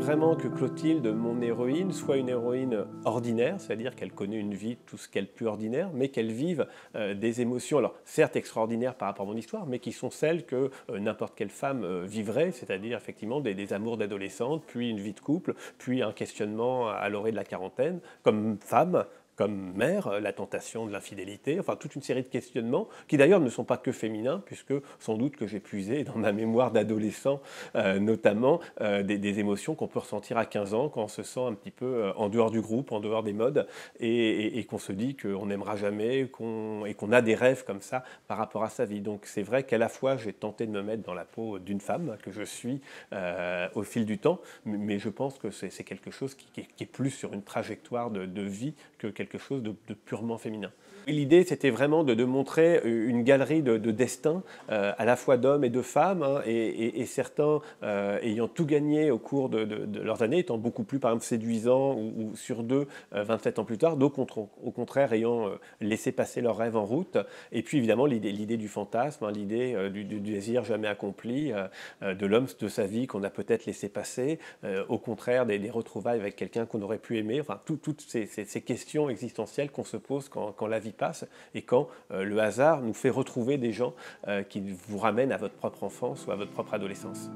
vraiment que Clotilde, mon héroïne, soit une héroïne ordinaire, c'est-à-dire qu'elle connaît une vie tout ce qu'elle peut ordinaire, mais qu'elle vive des émotions, alors certes extraordinaires par rapport à mon histoire, mais qui sont celles que n'importe quelle femme vivrait, c'est-à-dire effectivement des amours d'adolescente, puis une vie de couple, puis un questionnement à l'orée de la quarantaine, comme femme, comme mère, la tentation de l'infidélité, enfin toute une série de questionnements qui d'ailleurs ne sont pas que féminins, puisque sans doute que j'ai puisé dans ma mémoire d'adolescent notamment des émotions qu'on peut ressentir à 15 ans quand on se sent un petit peu en dehors du groupe, en dehors des modes, et qu'on se dit qu'on n'aimera jamais, et qu'on a des rêves comme ça par rapport à sa vie. Donc c'est vrai qu'à la fois j'ai tenté de me mettre dans la peau d'une femme que je suis au fil du temps, mais je pense que c'est quelque chose qui est plus sur une trajectoire de vie que quelque chose de purement féminin. L'idée, c'était vraiment de montrer une galerie de destins, à la fois d'hommes et de femmes, hein, et certains ayant tout gagné au cours de leurs années, étant beaucoup plus, par exemple, séduisants, ou sur deux, 27 ans plus tard, d'autres, au contraire, ayant laissé passer leurs rêves en route. Et puis, évidemment, l'idée du fantasme, hein, l'idée du désir jamais accompli, de l'homme de sa vie qu'on a peut-être laissé passer, au contraire, des retrouvailles avec quelqu'un qu'on aurait pu aimer, enfin, toutes ces questions existentielles qu'on se pose quand la vie passe et quand le hasard nous fait retrouver des gens qui vous ramènent à votre propre enfance ou à votre propre adolescence.